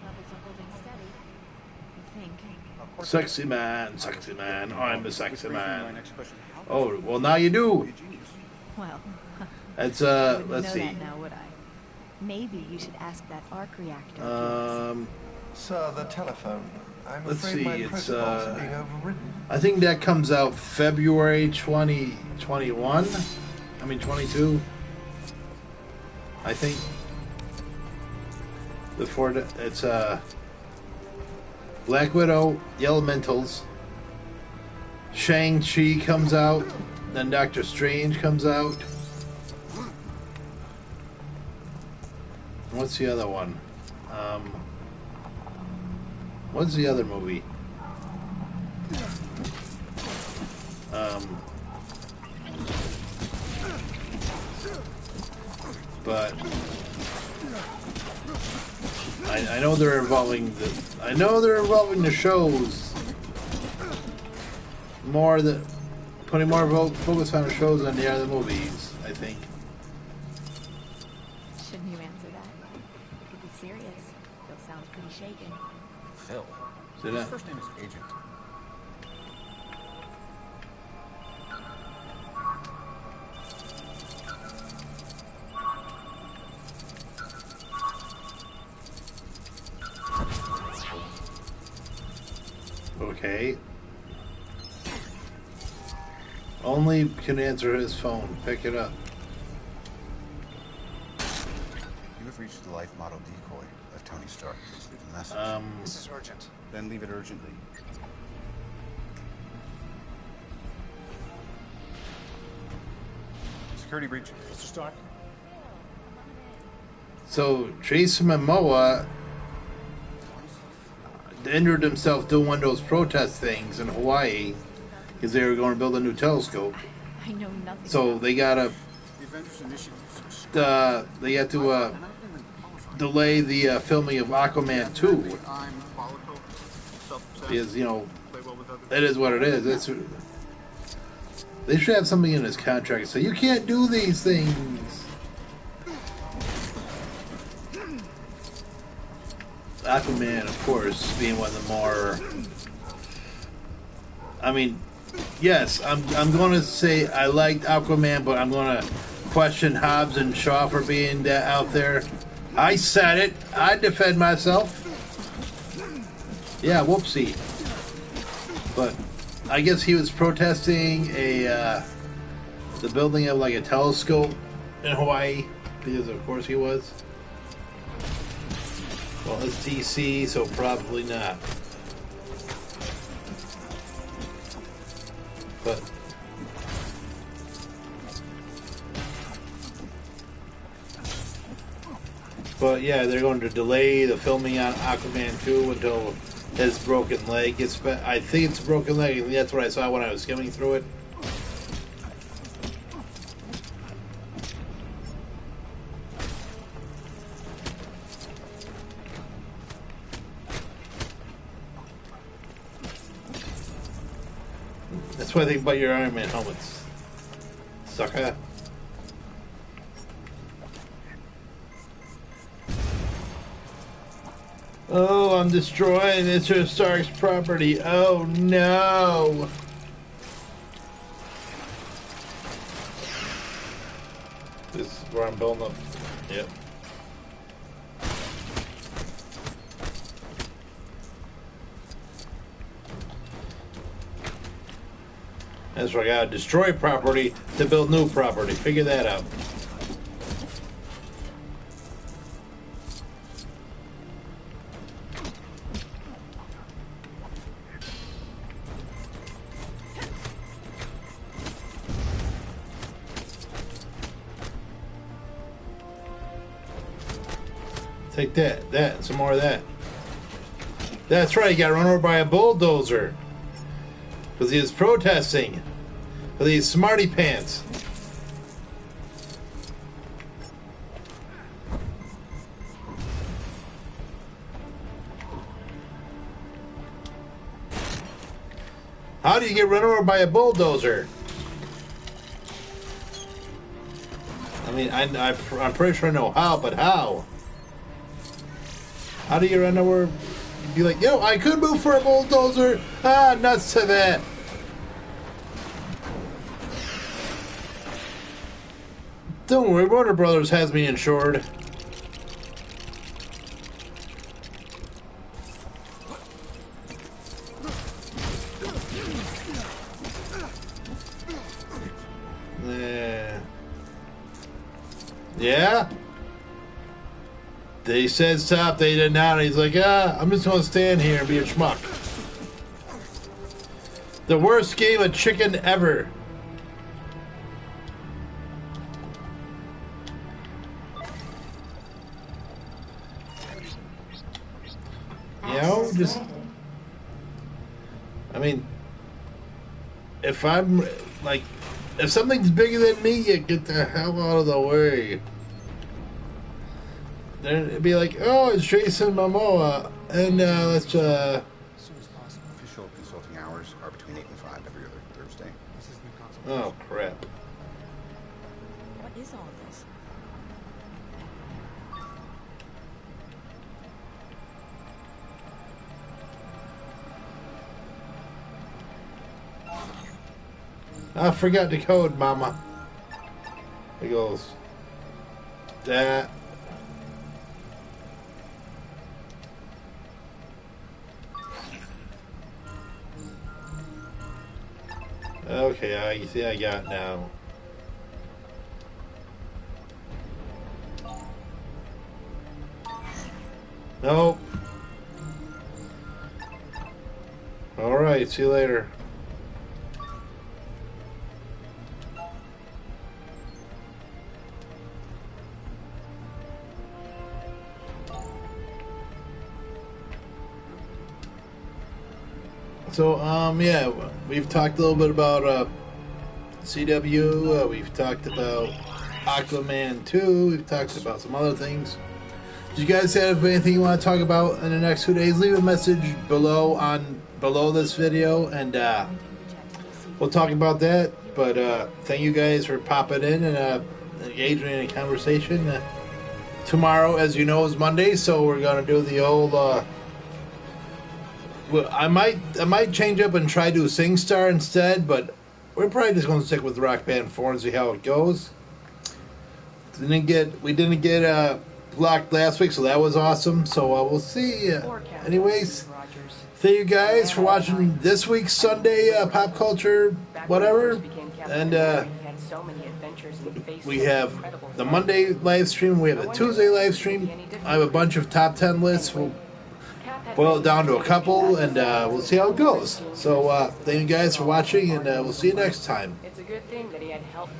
are holding steady, I think. sexy man, I'm a sexy man. Oh, well now you do. Well, It's I wouldn't let's know see. that now, would I? Maybe you should ask that arc reactor. Sir, the telephone. I'm Let's afraid my see, it's protocols are being overridden. I think that comes out February 2021. I mean 22. I think. Before it's Black Widow, The Elementals, Shang-Chi comes out, then Doctor Strange comes out. What's the other one? What's the other movie? But I know they're involving the shows more, that putting more focus on the shows than the other movies, I think. Shouldn't you answer that? It could be serious. Phil sounds pretty shaken. Phil. Sit His down. first name is Agent. Okay. Only can answer his phone. Pick it up. You have reached the life model decoy of Tony Stark. Please leave a message. This is urgent. Then leave it urgently. Security breach. Mr. Stark? So Jason Momoa injured himself doing one of those protest things in Hawaii because they were going to build a new telescope. I know nothing. So they gotta The Avengers Initiative. they had to delay the filming of Aquaman 2 I'm follicle. Self-obsessed. because Play well with others. it is what it is. They should have something in his contract so you can't do these things. Aquaman, of course, being one of the more. I mean, yes, I'm going to say I liked Aquaman, but I'm going to question Hobbs and Shaw for being that out there. I said it. I defend myself. Yeah, whoopsie. But I guess he was protesting the building of like a telescope in Hawaii because of course he was. Well, it's DC, so probably not. But yeah, they're going to delay the filming on Aquaman 2 until his broken leg. I think it's a broken leg. That's what I saw when I was skimming through it. That's what I think about your Iron Man helmets, sucker. Oh, I'm destroying Mr. Stark's property. Oh no! This is where I'm building up. Yep. That's where I gotta destroy property to build new property. Figure that out. Take that, and some more of that. That's right, he got run over by a bulldozer. Because he was protesting. For these smarty pants. How do you get run over by a bulldozer? I mean, I'm pretty sure I know how, but how? How do you run over? Be like, yo, I could move for a bulldozer. Ah, nuts to that. Don't worry, Warner Brothers has me insured. Yeah? They said stop, they did not. And he's like, I'm just gonna stand here and be a schmuck. The worst game of chicken ever. You know, just... I mean, if I'm, like, if something's bigger than me, you get the hell out of the way. Then it'd be like, oh, it's Jason Momoa, and let's As soon as possible. Official consulting hours are between 8 and 5 every other Thursday. This is new consultation. Oh, crap. What is all this? I forgot the code, Mama. It goes that. Okay, you see, I got now. Nope. All right, see you later. So, yeah, we've talked a little bit about CW, we've talked about Aquaman 2, we've talked about some other things. Do you guys have anything you want to talk about in the next 2 days? Leave a message below this video, and we'll talk about that. But thank you guys for popping in and engaging in a conversation. Tomorrow, as you know, is Monday, so we're going to do the old... well, I might change up and try to do SingStar instead, but we're probably just going to stick with Rock Band 4 and see how it goes. We didn't get blocked last week, so that was awesome. So we'll see. Anyways, thank you guys for watching this week's Sunday Pop Culture whatever. And we have the Monday live stream. We have the Tuesday live stream. I have a bunch of top 10 lists. We'll boil it down to a couple, and we'll see how it goes. So thank you guys for watching, and we'll see you next time. It's a good thing that he had help.